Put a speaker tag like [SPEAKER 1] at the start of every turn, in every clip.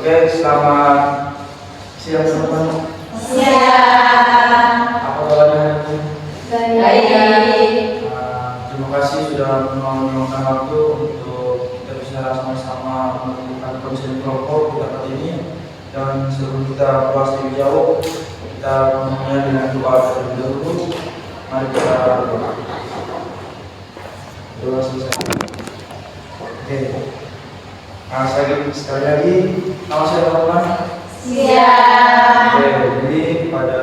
[SPEAKER 1] Oke, selamat siang teman-teman.
[SPEAKER 2] Siang.
[SPEAKER 1] Apa kabarnya?
[SPEAKER 2] Baik.
[SPEAKER 1] Terima kasih sudah meluangkan waktu untuk kita bisa sama-sama melakukan konseling kelompok pada kali ini. Dan sebelum kita bahas lebih jauh, kita memulai dengan doa terlebih dahulu. Mari kita berdoa. Doa selesai. Oke. Sekali lagi, nama saya teman-teman.
[SPEAKER 2] Siang.
[SPEAKER 1] Oke, jadi pada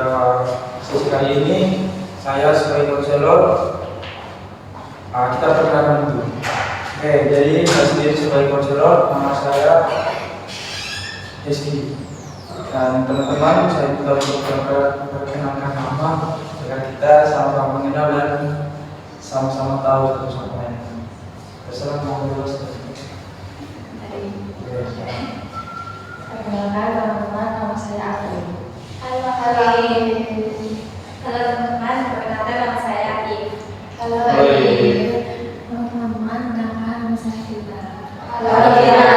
[SPEAKER 1] sesi kali ini saya sebagai konselor, kita perkenalkan dulu. Oke, jadi saya sendiri sebagai konselor, nama saya Rizky. Dan teman-teman, saya juga untuk perkenalkan nama agar kita sama-sama mengenal dan sama-sama tahu satu sama lain. Assalamualaikum.
[SPEAKER 2] Perkenalkan teman-teman, nama saya Aki.
[SPEAKER 3] Halo teman-teman, perkenalkan nama saya Aki.
[SPEAKER 2] Halo
[SPEAKER 3] teman-teman, nama saya Kita.
[SPEAKER 2] Halo Kira.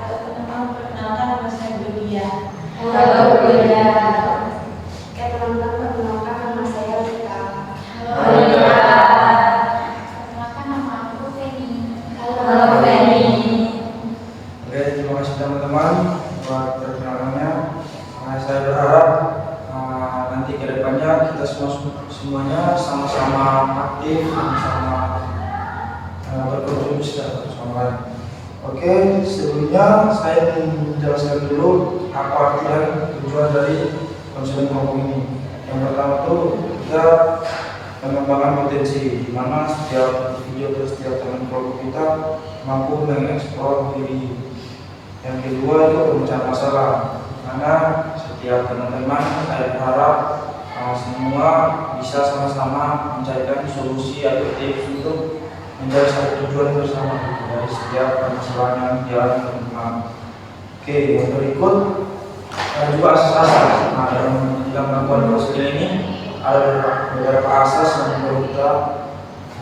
[SPEAKER 3] Halo teman-teman, perkenalkan nama saya Budia.
[SPEAKER 2] Halo Budia.
[SPEAKER 3] Oke teman-teman, perkenalkan nama saya Rita.
[SPEAKER 2] Halo Rita.
[SPEAKER 3] Perkenalkan nama aku Feni.
[SPEAKER 2] Halo Feni.
[SPEAKER 1] Oke, terima kasih teman-teman buat perkenalannya. Saya berharap nanti ke depannya kita semuanya sama-sama aktif, sama-sama berkontribusi satu sama lain. Oke, sebelumnya saya ingin menjelaskan dulu apa arti dan tujuan dari konseling kelompok ini. Yang pertama itu kita mengembangkan potensi, di mana setiap individu atau setiap teman kelompok kita mampu mengeksplor diri. Yang kedua itu pemecahan masalah, karena setiap teman-teman saya berharap semua bisa sama-sama mencarikan solusi atau tips untuk mencapai satu tujuan bersama dari setiap permasalahan yang jalan teman-teman. Oke, yang berikut juga asas-asas. Dalam melakukan konseling ini ada beberapa asas yang perlu kita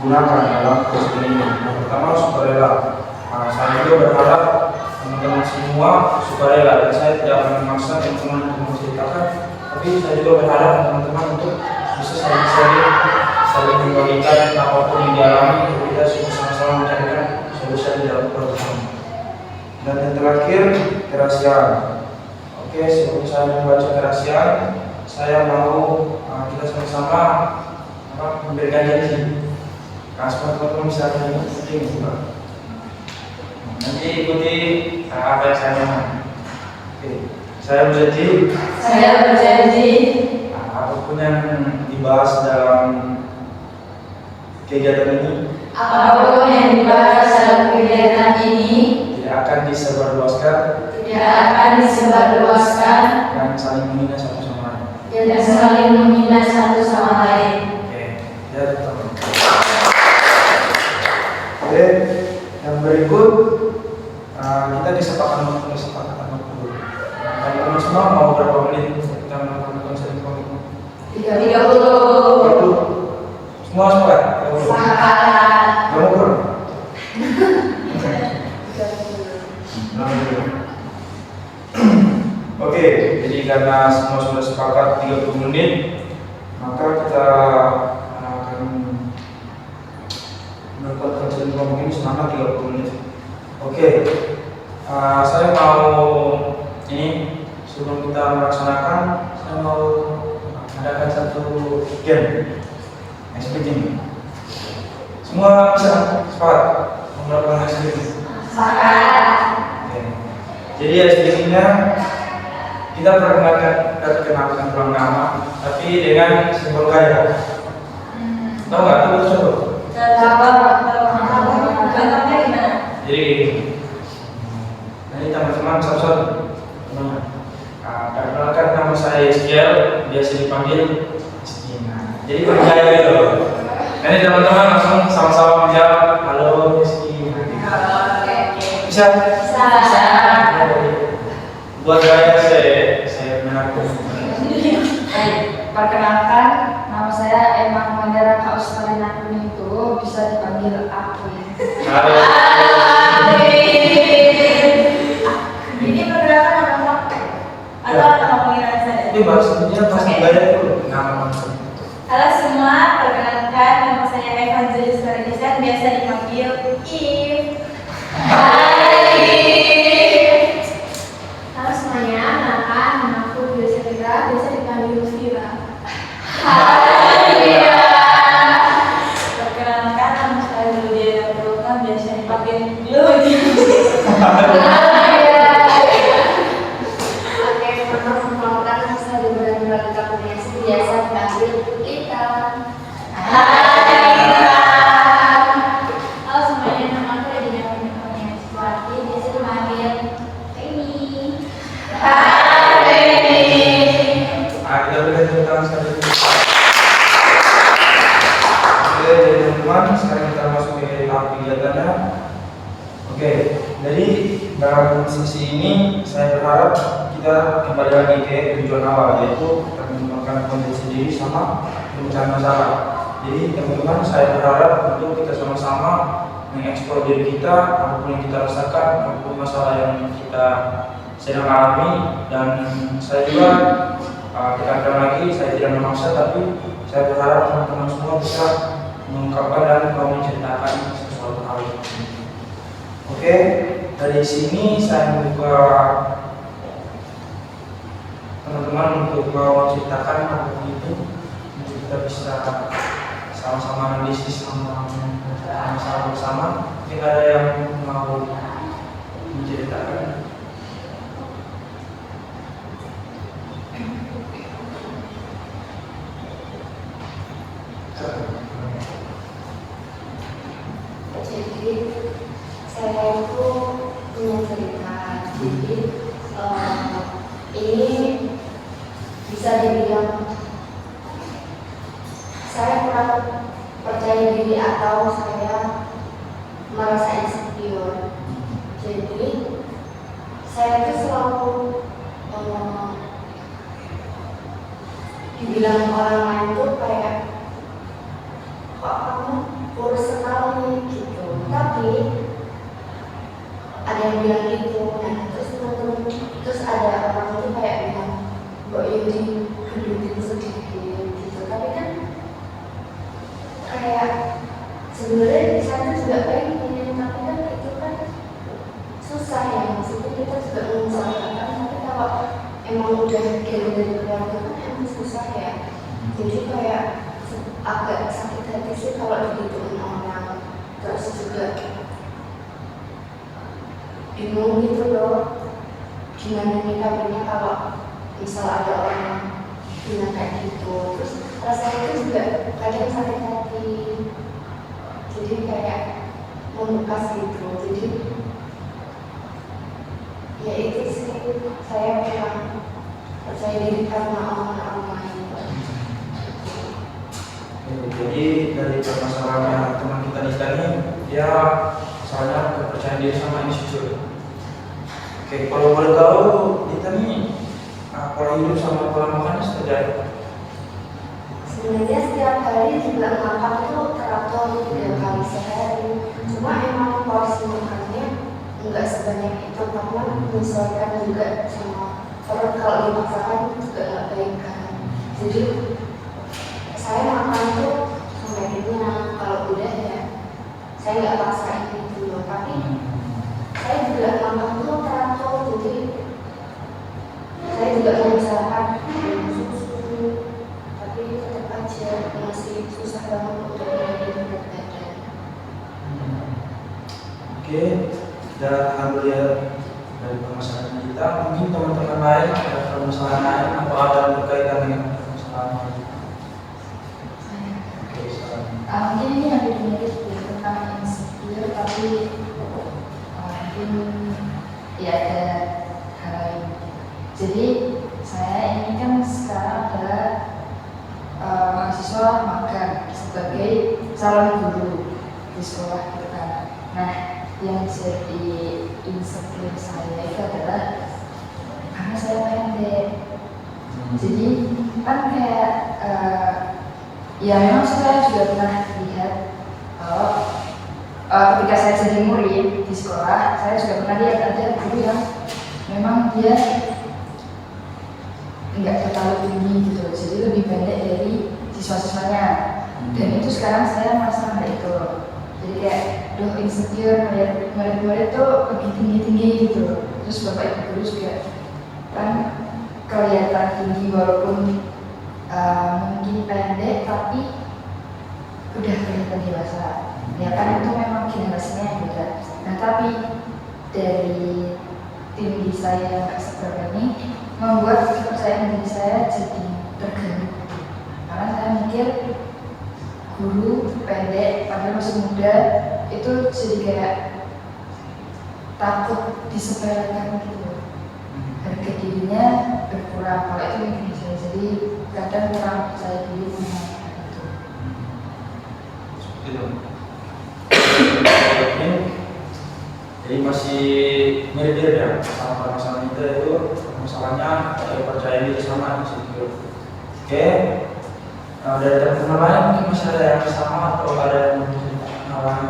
[SPEAKER 1] gunakan dalam konseling ini. Yang pertama, sukarela. Saya juga berharap teman-teman semua sukarela, dan saya tidak akan memaksa teman-teman untuk menceritakan, tapi saya juga berharap teman-teman untuk bisa saling membagikan apapun yang dialami, untuk kita semua sama-sama mencarikan solusi yang dilakukan bersama. Dan yang terakhir, kerahasiaan. Oke, sebelum saya membaca kerahasiaan, saya mau kita sama-sama memberikan janji. Supaya teman-teman bisa penting juga. Nanti ikuti apa yang saya mau. Oke, saya berjanji apapun yang dibahas dalam kegiatan ini tidak akan disebarluaskan dan saling menghina satu sama lain. Oke, ya teman-teman. Oke, yang berikut kita kesepakatan waktu dulu. Teman-teman semua mau berapa menit kita melakukan konseling kelompok?
[SPEAKER 2] 30.
[SPEAKER 1] Semua sepakat?
[SPEAKER 2] Sepakat.
[SPEAKER 1] Kamu kurang? Oke, jadi karena semua sudah sepakat 30 menit, maka kita akan melakukan konseling kelompok ini selama 30 menit. Oke, saya mau sebelum kita melaksanakan, saya mau adakan satu game experience. Semua bisa sepakat melakukan experience?
[SPEAKER 2] Sepakat.
[SPEAKER 1] Oke. Jadi experience-nya kita perkenalkan ulang nama, tapi dengan simbol gaya. Tahu nggak? Tahu coba.
[SPEAKER 2] Contohnya gimana?
[SPEAKER 1] Jadi nanti teman-teman satu-satu. Perkenalkan nama saya Eskiel, biasa dipanggil Eskina. Jadi bergaya gitu. Nanti teman-teman langsung sama-sama menjawab, halo Eskina. Bisa? Buat gaya saya mengaku.
[SPEAKER 2] Perkenalkan, nama saya Emang Mandara Kaustalina Kuning itu bisa dipanggil aku.
[SPEAKER 1] Halo.
[SPEAKER 2] Ini
[SPEAKER 3] Halo semua, perkenalkan nama saya Evangelis Faradisan, biasa dipanggil If.
[SPEAKER 4] Halo semuanya, namaku Biasa Vira, biasa dipanggil Vira.
[SPEAKER 3] Perkenalkan nama saya Ludia Dapurka, biasa dipanggil Ludi.
[SPEAKER 4] Oke, perkenalkan nama saya Deborah Nuralita Kurniasi, biasa dipanggil Lita. Halo semuanya, nama aku Regina Kurniasi Suwarti, biasa dipanggil Femi.
[SPEAKER 1] Kita berikan tepuk tangan sekali. Oke, jadi teman-teman, sekarang kita masuk ke tahap kegiatannya. Oke, jadi dalam sesi ini saya berharap kita kembali lagi ke tujuan awal, yaitu mengembangkan kondisi diri sama pemecahan masalah. Jadi teman-teman, saya berharap untuk kita sama-sama mengeksplor diri kita, apapun yang kita rasakan, apapun masalah yang kita sedang alami, dan saya juga tekankan lagi, saya tidak memaksa, tapi saya berharap teman-teman semua bisa mengungkapkan dan menceritakan sesuatu hal. Oke, dari sini saya membuka teman-teman untuk menceritakan apapun itu, untuk kita bisa sama-sama analisis sama bersama. Mungkin ada yang mau menceritakan?
[SPEAKER 4] Jadi saya itu punya cerita. Jadi ini bisa dibilang saya kurang percaya diri atau saya merasa insecure. Jadi saya itu selalu dibilang orang lain tuh kayak, kok kamu kurus sekali gitu. Tapi ada yang bilang gitu, nah terus ada orang itu kayak bilang, Mbak Yudi gendutin sedikit gitu. Tapi kan kayak sebenarnya di sana juga pengen, tapi kan itu kan susah ya, maksudnya kita juga mengusahakan. Tapi kalau emang udah dari keluarga kan emang susah ya. Jadi kayak agak sakit hati sih kalau digituin orang. Terus juga bingung gitu loh, gimana nyikapinya kalau misal ada orang bilang kayak gitu. Terus rasanya itu juga kadang sakit hati, jadi kayak membekas gitu. Jadi ya itu sih, saya kurang percaya diri karena omongan orang lain.
[SPEAKER 1] Jadi dari permasalahannya teman kita ini, dia misalnya kepercayaan diri sama insecure. Oke, kalau boleh tahu kita nih pola hidup sama pola makannya seperti apa?
[SPEAKER 4] Sebenarnya setiap hari juga makan itu teratur 3 kali sehari. Cuma emang porsi makannya enggak sebanyak itu karena menyesuaikan juga sama perut. Kalau dipaksakan juga nggak baik kan. Jadi saya makan tuh sampai kenyang. Kalau udah ya saya nggak paksain gitu loh. Tapi saya juga makan tuh teratur. Jadi saya juga mengusahakan minum susu, tapi tetap aja masih susah banget untuk menurunkan berat badan.
[SPEAKER 1] Oke, dan alhamdulillah dari permasalahan kita, mungkin teman-teman lain ada permasalahan lain atau ada yang berkaitan dengan permasalahan lain. Oke, sekarang.
[SPEAKER 2] Mungkin ini yang mirip tentang insecure, tapi mungkin ya ada hal lain. Jadi saya ini kan sekarang adalah mahasiswa magang sebagai calon guru di sekolah kita. Nah, yang jadi insecure saya itu adalah karena saya pendek. Jadi kan kayak ya memang saya juga pernah lihat kalau ketika saya jadi murid di sekolah, saya juga pernah lihat ada guru yang memang dia enggak terlalu tinggi gitu, jadi lebih pendek dari siswa-siswanya. Dan itu sekarang saya merasa hal itu. Jadi kayak insecure ngeliat murid tuh lebih tinggi gitu. Terus bapak ibu guru juga kan kelihatan tinggi walaupun mungkin pendek tapi udah kelihatan dewasa. Ya kan itu memang generasinya yang beda. Nah tapi dari tinggi saya yang gak seberapa ini membuat kepercayaan diri saya jadi terganggu. Karena saya mikir guru pendek padahal masih muda itu jadi kayak takut disepelekan gitu. Harga dirinya berkurang kalau itu mungkin saya jadi kadang kurang percaya diri sama itu.
[SPEAKER 1] Gitu. Jadi masih mirip-mirip ya sama masalah itu masalahnya percaya diri sama di situ. Oke. Dari teman-teman lain mungkin masih ada yang sama atau ada yang lain?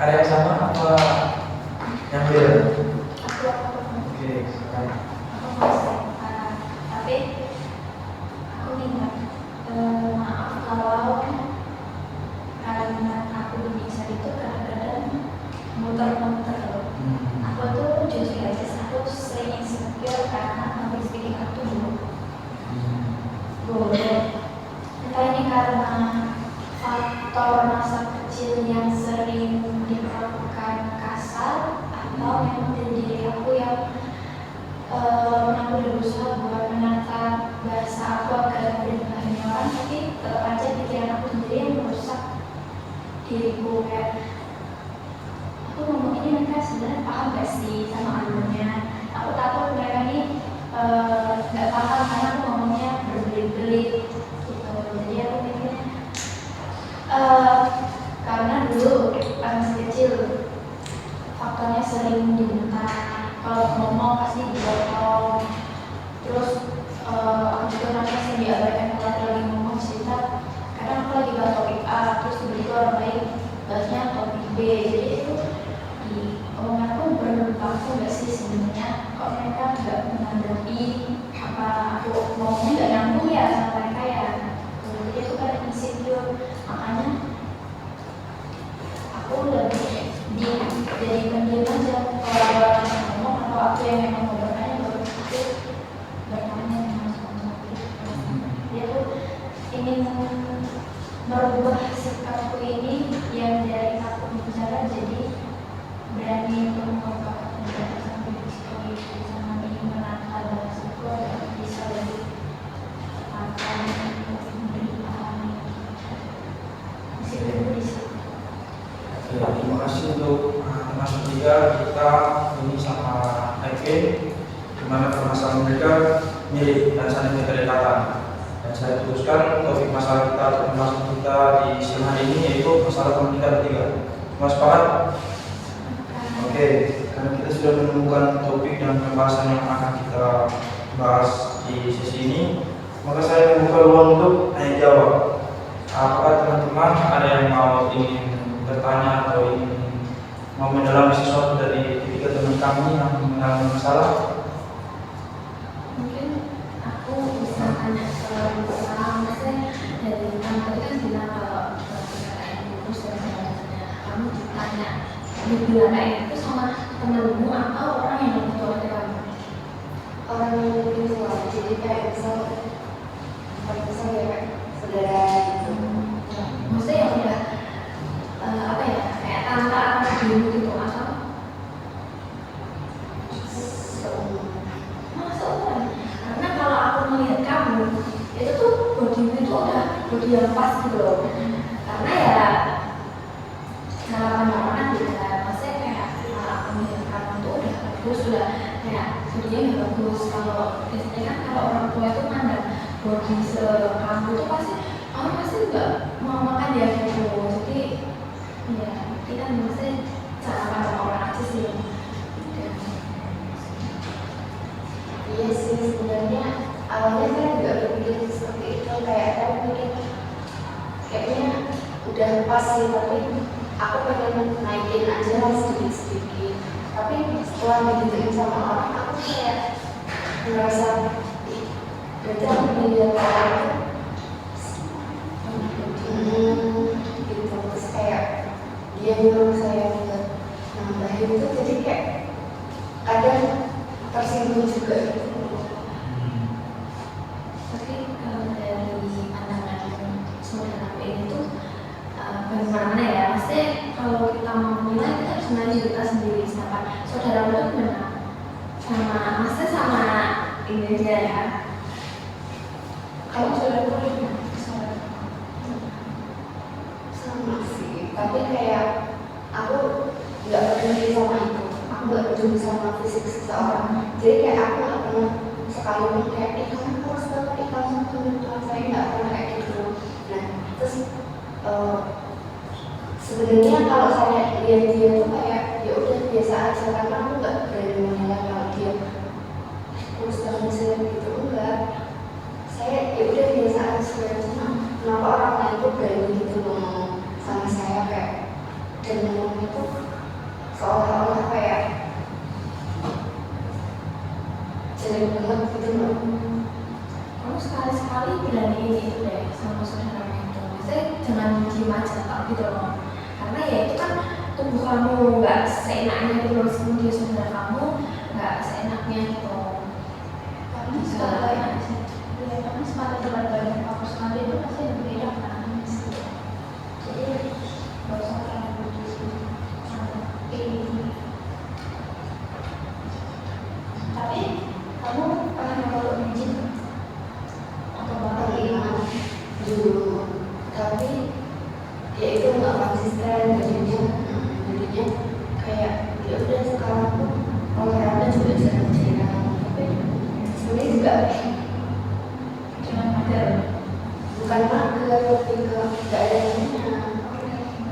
[SPEAKER 1] Ada yang sama apa yang beda? Oke, sekarang.
[SPEAKER 3] Tapi aku ingat maaf kalau karena aku bisa itu kadang-kadang muter-muter. Aku tuh jujur aja, aku sering insecure karena public speaking aku dulu. Entah ini karena faktor masa kecil yang sering diperlakukan kasar atau memang dari diri aku yang aku udah berusaha buat menata bahasa aku agar mudah dipahami orang, tapi tetap aja pikiran aku sendiri yang merusak diriku. Kayak aku ngomong ini mereka sebenarnya paham gak sih sama alurnya. Aku takut mereka ini gak paham karena aku ngomongnya berbelit-belit gitu. Jadi aku mikir karena dulu masih kecil faktornya sering dibentak, kalau ngomong pasti dipotong. Terus aku juga merasa sering diabaikan kalau lagi ngomong cerita. Kadang aku lagi bahas topik A, terus tiba-tiba orang lain bahasnya topik B. Jadi itu di omongan aku berlaku nggak sih sebenarnya? Kok mereka nggak menanggapi apa aku ngomongnya nggak nyambung ya sama mereka ya? Jadi aku kan insecure, makanya aku lebih jadi pendiam aja. Kalau orang yang ngomong atau aku yang memang mau bertanya baru aku bertanya dengan soal dia tuh ingin merubah sikapku ini yang dari takut bicara jadi berani untuk mengungkapkan pendapat sampai di sama ini menata bahasku agar bisa lebih akan lebih dipahami. Meskipun di situ.
[SPEAKER 1] Ya, terima kasih untuk teman ketiga kita ini sama Eke, di mana permasalahan mereka mirip dan saling berdekatan. Dan saya teruskan topik masalah kita atau pembahasan kita di siang hari ini yaitu masalah pernikahan ketiga. Mas sepakat? Oke, karena kita sudah menemukan topik dan pembahasan yang akan kita bahas di sesi ini, maka saya membuka ruang untuk tanya jawab. Apakah teman-teman ada yang mau ingin bertanya atau ingin mau mendalami sesuatu dari ketiga teman kami yang mengalami masalah?
[SPEAKER 4] Mungkin aku bisa tanya soal maksudnya dari kamu tadi kan bilang kalau PKKN itu sebenarnya kamu ditanya dibilang kayak itu sama temenmu atau orang yang lebih tua dari kamu? Orang yang lebih tua, jadi kayak misal ya kayak saudara gitu. Maksudnya yang udah apa ya kayak tante atau dulu gitu atau seumuran. Karena kalau aku melihat kamu itu tuh bodimu itu udah bodi yang pas gitu loh. Karena ya harapan orang kan juga maksudnya kayak kalau aku melihat kamu tuh udah bagus, sudah kayak bodinya udah bagus. Kalau biasanya kan kalau orang tua itu mandang bodi sekamu itu pasti kamu pasti nggak mau makan ya gitu. Jadi ya kita maksudnya cara pandang orang aja sih. Iya sih sebenarnya awalnya saya juga berpikir seperti itu, kayak saya mikir kayaknya udah pas sih, tapi aku pengen naikin aja sedikit-sedikit, tapi setelah digituin sama orang aku kayak merasa berarti aku dilihat orang gitu, terus kayak dia nyuruh saya buat nambahin itu, jadi kayak kadang tersinggung juga gitu.
[SPEAKER 3] Tapi kalau dari pandangan saudara aku ini tuh bagaimana ya, maksudnya kalau kita mau menilai kita harus menilai kita sendiri, sedangkan saudara aku tuh benar sama, maksudnya sama ini dia ya. Kalau saudara aku gimana?
[SPEAKER 4] Sama sih, tapi kayak aku nggak peduli sama itu, aku nggak peduli sama fisik seseorang, jadi kayak aku nggak pernah sekali pun kayak kamu harus banget, kamu kebutuhan saya, nggak pernah kayak gitu. Nah terus sebenarnya kalau saya lihat dia tuh kayak ya udah biasa aja, karena aku nggak berani menilai kalau dia terus banget saya gitu, enggak, saya ya udah biasa aja. Cuma kenapa orang lain tuh berani gitu ngomong sama saya kayak, dan ngomong itu seolah-olah kayak jelek banget gitu loh.
[SPEAKER 3] Kamu sekali-sekali bilangin itu deh sama saudara itu, maksudnya jangan diem aja tak gitu loh, karena ya itu kan tubuh kamu nggak seenaknya gitu loh, meskipun dia saudara kamu nggak seenaknya gitu.
[SPEAKER 2] Karena sekali ya, karena sekali debat banyak aku sekali itu pasti berbeda kan. Jadi nggak usah terlalu berdiri ini. Tapi kamu pernah nyoba bikin atau bapak
[SPEAKER 4] Pernah dulu, tapi ya itu nggak konsisten, jadinya kayak ya udah sekarang tuh olahraga juga jarang-jarang, tapi sebenarnya juga
[SPEAKER 2] dengan mager?
[SPEAKER 4] bukan mager, lebih ke nggak ada niatnya.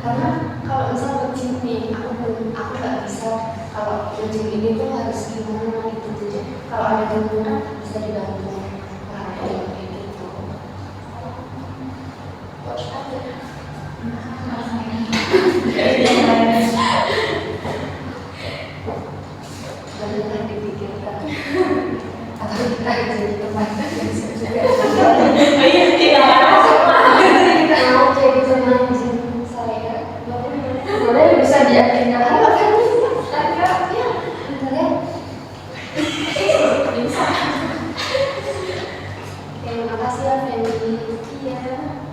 [SPEAKER 4] Karena kalau misal nge-gym nih, aku nggak bisa kalau nge-gym ini tuh harus gimana gitu, jadi kalau ada gangguan bisa dibantu olahraga kayak gitu.
[SPEAKER 2] Coach aja.
[SPEAKER 4] Benar dipikirkan atau kita jadi teman juga mau jadi teman gym saya,
[SPEAKER 2] Boleh bisa diyakinkan.
[SPEAKER 4] ya benar. Terima kasih ya Fendi.
[SPEAKER 3] Iya,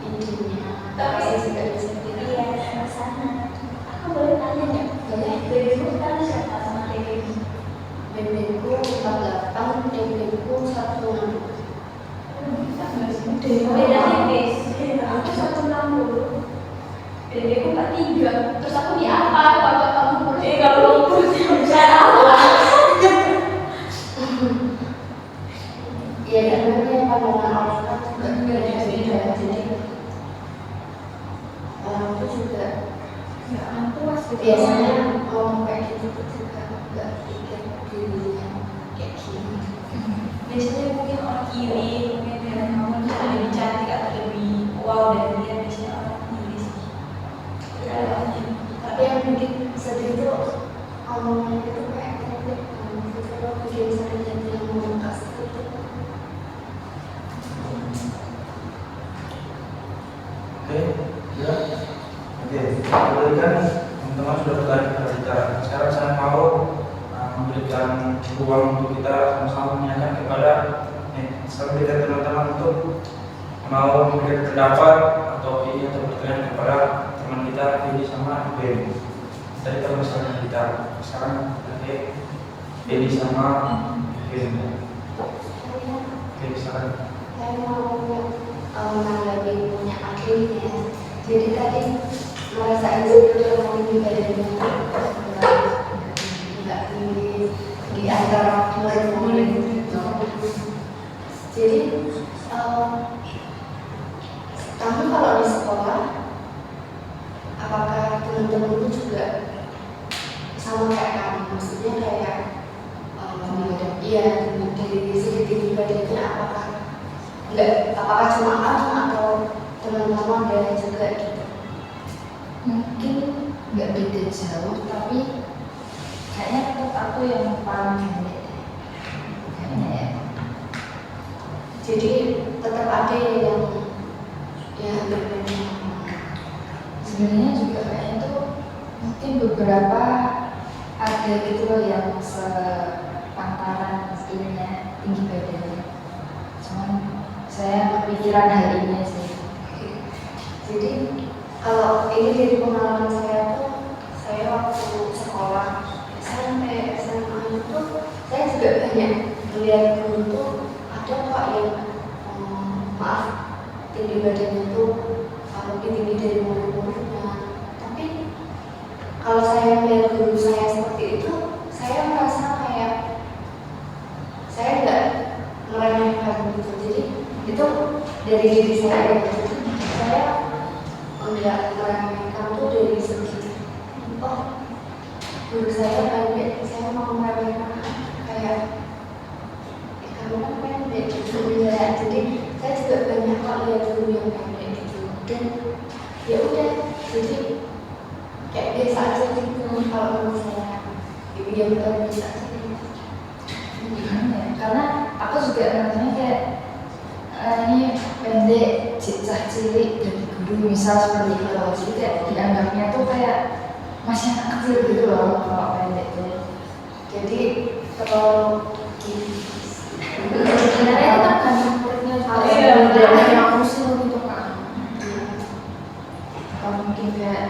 [SPEAKER 4] Intinya
[SPEAKER 3] tapi
[SPEAKER 4] saya juga bisa pilih.
[SPEAKER 3] iya sama-sama. Aku boleh tanya nggak?
[SPEAKER 4] Boleh.
[SPEAKER 3] Babymu sekarang siapa sama babymu?
[SPEAKER 4] BBku 48, DBku 16.
[SPEAKER 3] Beda tipis. Aku 160. Babyku 43. Terus aku di apa? Kalau kamu kalau aku bisa tahu.
[SPEAKER 4] Ya karena pandangan orang kan juga beda-beda, jadi orang itu juga
[SPEAKER 3] Ya aku masih
[SPEAKER 4] biasanya ngomong kayak gitu tuh juga nggak pikir dirinya kayak gini.
[SPEAKER 3] biasanya mungkin orang iri, mungkin dari kamu bisa lebih cantik atau lebih wow dari dia, biasanya orang iri sih.
[SPEAKER 4] Tapi yang bikin sedih itu omongan itu kayak kritik, itu loh bikin sedih jadi yang membekas itu.
[SPEAKER 1] Oke, ya. Oke, tadi kan teman-teman sudah berbicara. Sekarang saya mau memberikan ruang untuk kita sama-sama menanyakan kepada sekarang kita teman-teman untuk mau memberikan pendapat atau ini atau bertanya kepada teman kita ini sama Ben. Tadi kalau misalnya kita sekarang ini sama Ben. Oke, misalkan.
[SPEAKER 4] Saya mau menanggapi punya atlet ya. Jadi tadi merasa insecure memiliki badannya nggak tinggi di antara murid-murid gitu. Jadi kamu kalau di sekolah, apakah teman-temanmu juga sama kayak kamu? Maksudnya kayak iya dari segi tinggi badannya apakah cuma kamu atau teman-teman ada juga gitu?
[SPEAKER 2] Mungkin beda jauh, tapi kayaknya tetap aku yang paling pendek kayaknya ya.
[SPEAKER 4] Jadi tetap ada yang berbeda.
[SPEAKER 2] Sebenarnya juga kayaknya tuh mungkin beberapa ada gitu loh yang sepantaran ininya, tinggi badannya. Cuman saya kepikiran hal ini sih.
[SPEAKER 4] Jadi kalau ini dari pengalaman saya tuh, saya waktu sekolah SMP SMA itu saya juga banyak melihat guru tuh ada kok yang maaf tinggi badannya tuh lebih tinggi dari murid-muridnya. Tapi kalau saya melihat guru saya seperti itu, saya merasa kayak saya nggak meremehkan gitu. Jadi itu dari diri saya gitu. Saya enggak meremehkan tuh dari segi guru saya pendek, saya mau meremehkan kayak kamu kan pendek gitu ya. Jadi saya juga banyak kok lihat guru yang pendek gitu, dan ya udah jadi kayak biasa aja gitu. Kalau menurut saya ibu yang biasa aja gitu.
[SPEAKER 2] Karena aku juga rasanya kayak ini pendek, cicak cilik dari guru misal seperti itu loh. Jadi kayak dianggapnya tuh kayak masih anak kecil gitu loh kalau pendek tuh.
[SPEAKER 4] Jadi kalau
[SPEAKER 2] sebenarnya itu kan gantung muridnya juga. Yang usil gitu kan. Atau mungkin kayak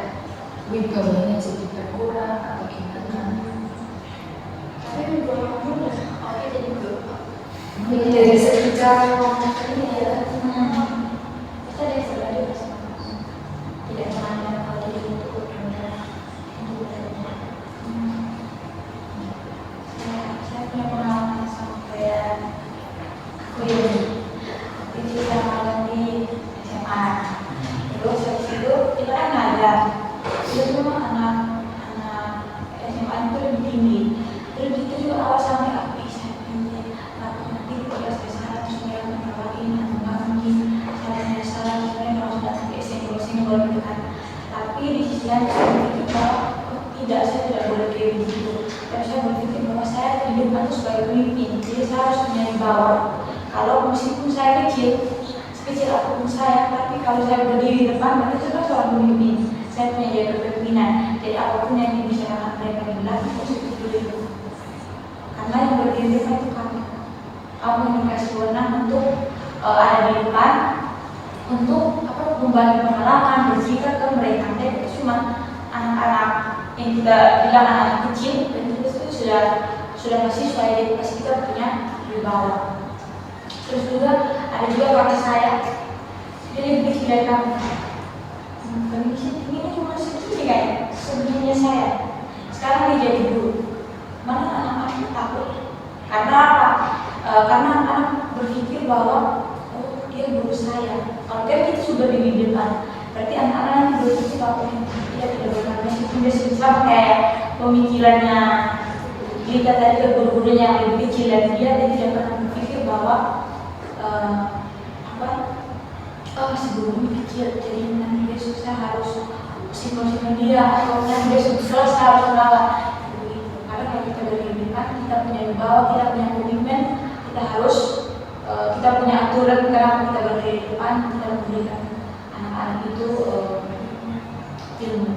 [SPEAKER 2] wibawanya jadi berkurang atau gimana.
[SPEAKER 3] Tapi juga kamu udah oke jadi berubah.
[SPEAKER 4] dari segi cara ngomong
[SPEAKER 3] Ini ya, kita dari sebenarnya tidak menanya kalau dia itu benar. Saya punya pengalaman sama kayak aku ini yang malam di SMA. Terus habis itu kita kan ngajar. Itu cuma anak SMA itu lebih tinggi. Terus itu juga awal sampai aku bisa ini nanti kalau saya salah terus dia menawarin atau nggak mungkin saya salah sebenarnya kalau sudah sampai senggol gitu kan. Tapi di sisi lain saya berpikir bahwa tidak, saya tidak boleh kayak begitu. Tapi saya berpikir bahwa saya hidup itu sebagai pemimpin, jadi saya harus menjadi bawah. Kalau meskipun saya kecil, sekecil apapun saya, tapi kalau saya berdiri di depan, berarti saya seorang pemimpin. Saya punya jadi kepemimpinan. Jadi apapun yang dibicarakan mereka bilang, positif dulu. Karena yang berdiri di depan itu kami yang dikasih wewenang untuk ada di depan, untuk membagi pengalaman, bercerita ke mereka. Mereka itu cuma anak-anak yang kita bilang anak kecil, dan itu sudah mahasiswa, jadi pasti kita punya wibawa. Terus juga ada juga kakak saya, dia lebih kecil dari kami. Kondisi ini cuma segini kayak sebelumnya saya. Sekarang dia jadi guru. Mana anak-anak takut? Karena apa? Karena anak-anak berpikir bahwa dia guru saya. Kalau dia itu sudah di depan, berarti anak-anak berpikir bahwa dia tidak benar. Meskipun dia sama kayak pemikirannya kita tadi ke guru-guru yang lebih kecil dan dia tidak pernah berpikir bahwa sebelum kecil, jadi nanti dia susah harus simpan dia atau nanti dia susah harus melawan. Karena kalau kita dari depan, kita punya wibawa, kita punya komitmen, kita harus kita punya aturan kenapa kita berdiri di depan, kita memberikan anak-anak itu ilmu.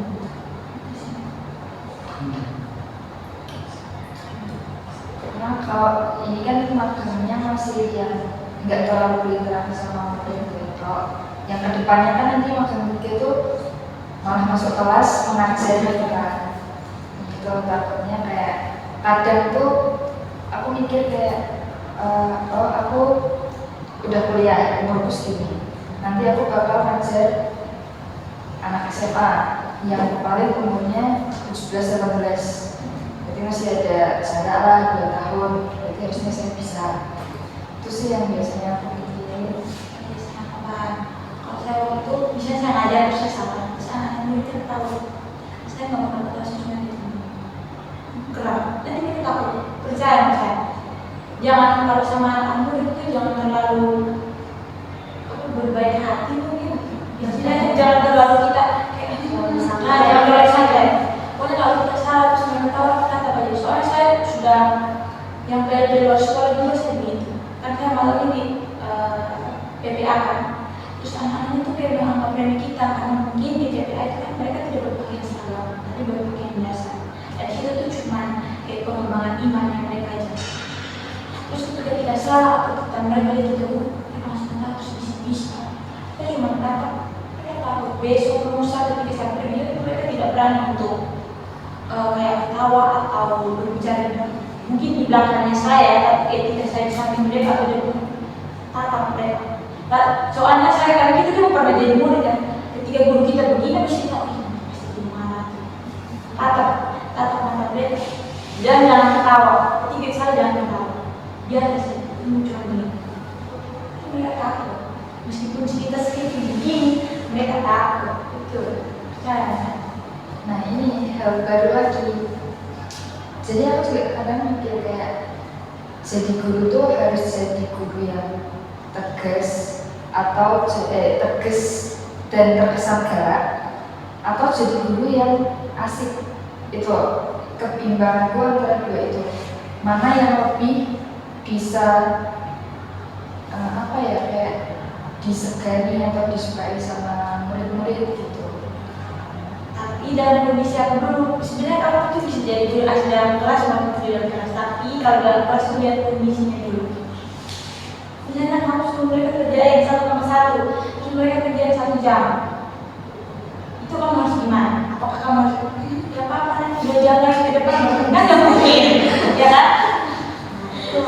[SPEAKER 2] Karena kalau ini kan magangnya masih yang nggak terlalu berinteraksi sama murid. Kalau yang kedepannya kan nanti magang itu malah masuk kelas mengajar gitu kan. Itu takutnya kayak kadang tuh aku mikir kayak aku udah kuliah umurku segini, nanti aku bakal ngajar anak SMA yang paling umurnya 17-18, jadi masih ada jarak lah 2 tahun, berarti harusnya saya bisa. Itu sih yang biasanya aku pikirin.
[SPEAKER 3] Kalau saya waktu bisa saya ngajar terus saya salah, terus anak-anak murid tahu saya nggak bakal kelas sesuatu itu gerak, nanti kita takut. Percaya saya, jangan kalau sama anak murid itu jangan terlalu berbaik hati mungkin. Jangan terlalu kita kayak jangan terlalu santai.
[SPEAKER 5] Yang PLB luar sekolah juga saya begitu. Kan saya malam ini PPA kan. Terus anak-anak itu kayak menganggap remeh kita karena mungkin di PPA itu kan mereka tidak berpakaian seragam, tapi berpakaian biasa. Dan itu tuh cuma kayak pengembangan iman yang mereka aja. Terus ketika tidak salah atau kita mereka itu langsung terus bisa. Saya cuma mereka takut besok lusa ketika saya pergi mereka tidak berani untuk kayak ketawa atau berbicara. Mungkin di belakangnya saya, tapi ketika saya di samping mereka atau di tatap mereka. Soalnya saya karena kita kan pernah jadi murid kan, ketika guru kita begini mesti tahu ini pasti gimana. Tatap mata mereka. Jangan ketawa. Ketika saya jangan ketawa. Biar saya cuma begini. Mereka takut. Meskipun kita sedikit begini, mereka takut. Betul. Percaya.
[SPEAKER 2] Nah ini hal baru lagi. Jadi aku juga kadang mikir kayak jadi guru tuh harus jadi guru yang tegas atau tegas dan terkesan galak, atau jadi guru yang asik. Itu kebimbanganku antara dua itu. Mana yang lebih bisa kayak disegani atau disukai sama murid-murid gitu.
[SPEAKER 5] Tapi dalam kondisi aku dulu, sebenarnya kalau itu bisa jadi guru asli dalam kelas maupun di dalam kelas. Tapi kalau dalam kelas itu lihat kondisinya dulu. Misalnya kamu suruh mereka kerjain 1,1, terus mereka kerjain 1 jam. Itu kamu harus gimana? Apakah kamu harus ya apa nanti 2 jam lagi ke depan? Kan nggak mungkin, ya kan? Itu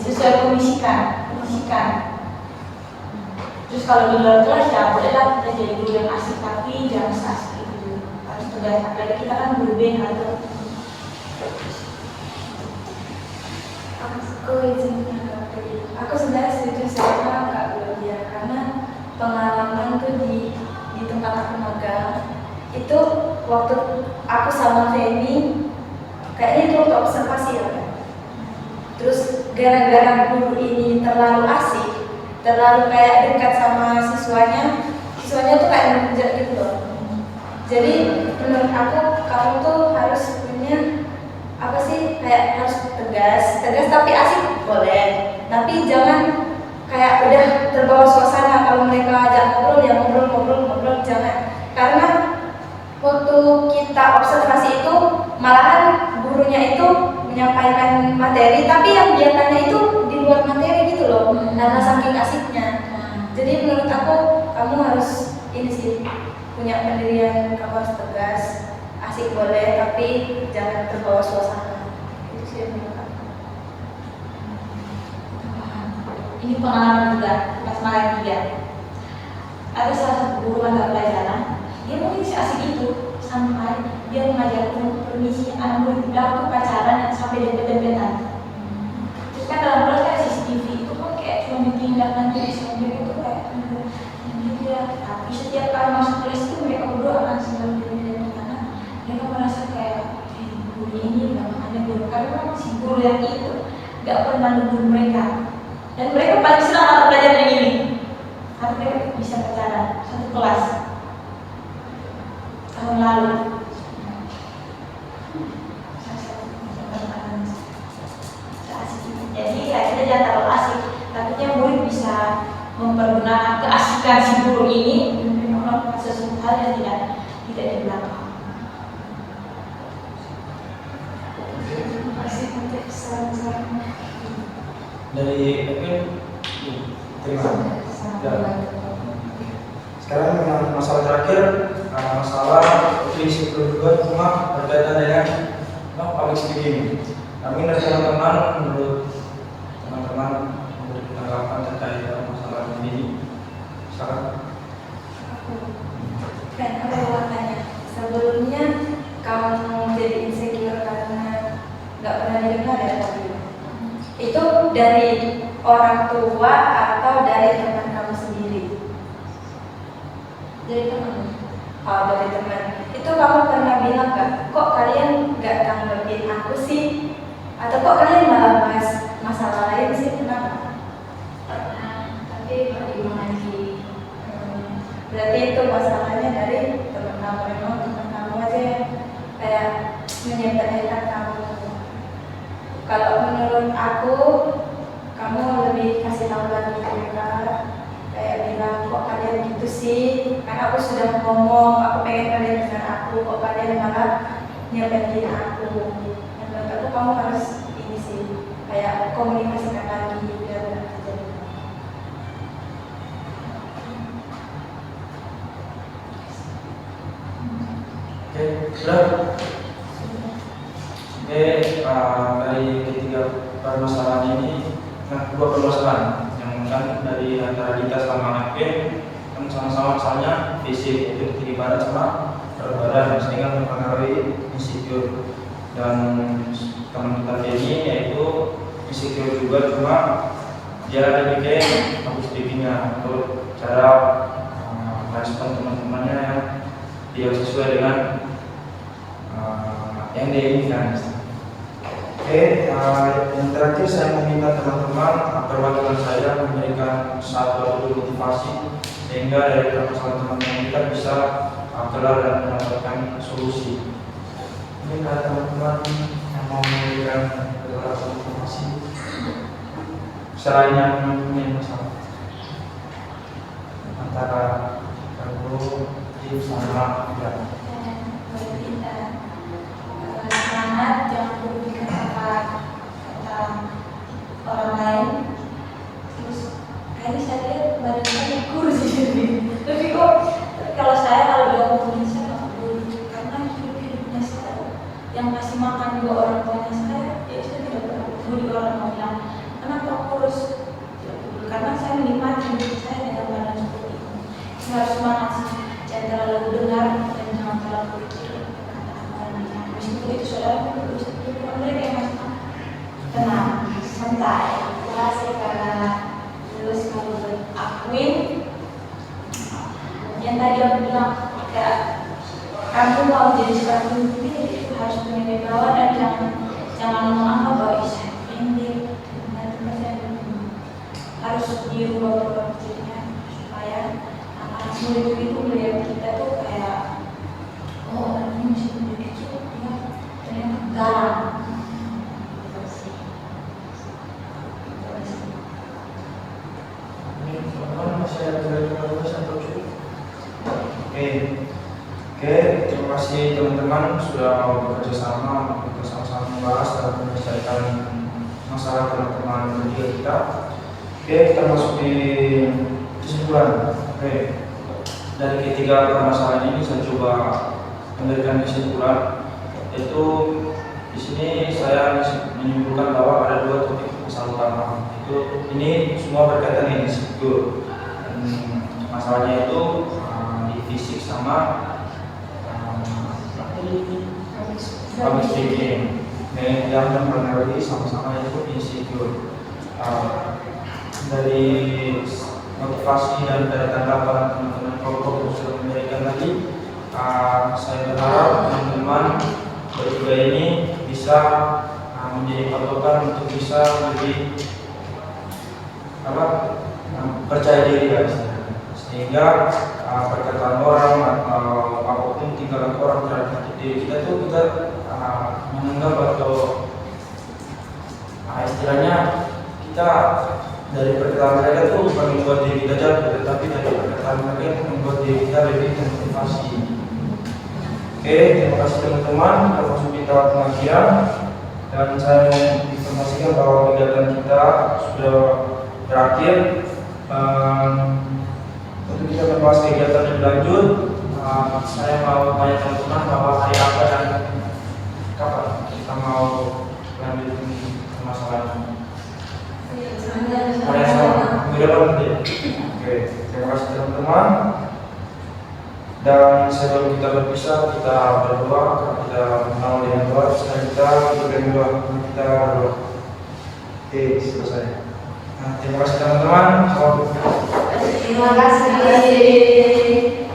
[SPEAKER 5] sesuai kondisikan. Terus kalau di luar kelas ya bolehlah kita jadi guru yang asik, tapi jangan asik itu harus tegas. Apalagi kita kan guru BEM atau
[SPEAKER 6] aku sebenarnya setuju sama Kak Gloria karena pengalaman tuh di tempat aku magang itu waktu aku sama Femi kayaknya itu waktu observasi ya kan. Terus gara-gara guru ini terlalu asik, terlalu kayak dekat sama siswanya tuh kayak mengejar gitu loh. Jadi menurut aku kamu tuh harus punya apa sih, kayak harus tegas tapi asik boleh, tapi jangan kayak udah terbawa suasana. Kalau mereka ajak ngobrol ya ngobrol jangan, karena waktu kita observasi itu malahan gurunya itu menyampaikan materi tapi yang dia tanya itu di luar materi gitu loh, karena saking asiknya. Jadi menurut aku kamu harus ini sih, punya pendirian, kamu harus tegas, asik boleh tapi jangan terbawa suasana. Itu sih yang menurut aku.
[SPEAKER 5] ini pengalaman juga pas malam 3. Ada salah satu guru mata pelajaran, dia mungkin si asik itu sampai dia mengajarkan permisi anak murid di belakang pacaran sampai dempet-dempetan. Terus kan dalam kelas ada CCTV itu kan kayak cuma ditindak nanti sambil itu kayak dia. Tapi setiap kali masuk kelas itu mereka berdua akan selalu dempet-dempetan karena mereka merasa kayak guru ini memang ada guru, karena memang si guru yang itu gak pernah negur mereka. Dan mereka paling senang mata pelajaran yang ini karena mereka bisa pacaran satu kelas tahun lalu. Jadi kita jangan terlalu asik, takutnya murid bisa mempergunakan keasikan si guru ini untuk melakukan sesuatu hal yang tidak di belakang.
[SPEAKER 3] Masih untuk saran-saran
[SPEAKER 1] dari terima. Sekarang dengan masalah terakhir, masalah prinsip kedua cuma berkaitan dengan public speaking. Kami dari teman-teman menurut tanggapan terkait masalah ini. Sekarang
[SPEAKER 6] Dan aku mau tanya, sebelumnya kamu jadi insecure karena nggak pernah didengar ya tadi? Itu dari orang tua atau dari teman kamu sendiri?
[SPEAKER 5] Dari teman.
[SPEAKER 6] Oh, dari teman. Itu kamu pernah bilang nggak, kok kalian nggak tanggapin aku sih? Atau kok kalian malah bahas masalah lain sih? Kenapa?
[SPEAKER 3] tapi bagaimana lagi
[SPEAKER 6] Berarti itu masalahnya dari teman kamu, memang teman kamu aja yang kayak menyepelekan kamu. Kalau menurut aku, kamu lebih kasih tahu lagi ke mereka, kayak bilang kok kalian gitu sih, karena aku sudah ngomong, aku pengen kalian dengar aku, kok kalian malah nyelepetin aku. Dan menurut aku kamu harus ini sih, kayak komunikasikan lagi biar benar terjadi.
[SPEAKER 1] Oke, sudah. Oke, dari ketiga permasalahan ini, dua permasalahan yang kan dari antara Dita sama FP kan sama-sama misalnya fisik, itu tinggi badan sama berat badan sehingga mempengaruhi insecure. Dan teman kita ini yaitu insecure juga, cuma dia ada bikin bagus bikinnya untuk cara respon teman-temannya yang tidak sesuai dengan yang dia inginkan. Oke, yang terakhir saya meminta teman-teman perwakilan saya memberikan satu atau dua motivasi sehingga dari permasalahan teman-teman kita bisa kelar dan mendapatkan solusi. Ini ada teman-teman yang mau memberikan beberapa motivasi selain yang mempunyai masalah antara guru, tim sama ya.
[SPEAKER 5] Semangat, jangan berpikir kata orang lain. Terus kayaknya saya lihat badan saya kurus jadi tapi kok kalau bilang begini saya nggak peduli karena hidupnya saya yang kasih makan juga orang tuanya saya, ya saya tidak peduli orang mau bilang kenapa kurus, tidak peduli karena saya menikmati hidup saya dengan badan seperti ini. Saya harus semangat sih, jangan terlalu dengar dan jangan terlalu pikir. Meskipun itu saudara mereka yang masih tenang, santai.
[SPEAKER 3] Makasih karena terus kamu
[SPEAKER 5] Akuin yang tadi aku bilang, kayak kamu mau jadi seorang pemimpin harus punya wibawa dan jangan ngomong bahwa saya pendek, harus dirubah pola pikirnya supaya anak murid itu melihat kita tuh kayak oh orang ini masih muda kecil, ya ternyata garang.
[SPEAKER 1] Oke, terima kasih teman-teman sudah mau bekerja sama untuk sama-sama membahas dan menyelesaikan masalah teman-teman kerja kita. Oke, kita masuk di kesimpulan. Oke, dari ketiga permasalahan ini saya coba memberikan kesimpulan, yaitu di sini saya menyimpulkan bahwa ada dua topik masalah utama. Ini semua berkaitan dengan insecure. Masalahnya itu di fisik sama public speaking, yang mempengaruhi sama-sama itu insecure. Dari motivasi dan dari tanggapan teman-teman kelompok yang sudah memberikan tadi, saya berharap teman-teman bertiga ini bisa menjadi patokan untuk bisa lebih percaya diri guys, sehingga perkataan orang atau apapun tingkatan orang terhadap diri kita itu kita menganggap atau istilahnya kita dari perkataan mereka itu bukan membuat diri kita jatuh, tetapi dari perkataan mereka itu membuat diri kita lebih termotivasi. Oke, terima kasih teman-teman. Kita masuk di tahap pengakhir dan saya mau informasikan bahwa kegiatan kita sudah berakhir. Untuk kita membahas kegiatan lebih lanjut, saya mau tanya teman-teman bahwa hari apa dan kapan kita mau lanjutin permasalahan. Hari sama, minggu depan nanti. Oke, terima kasih teman-teman. Dan sebelum kita berpisah, kita berdoa. Kita mengenal dengan doa. Setelah kita berdoa, kita berdoa. Oke, selesai. Terima kasih teman-teman.
[SPEAKER 3] Terima kasih.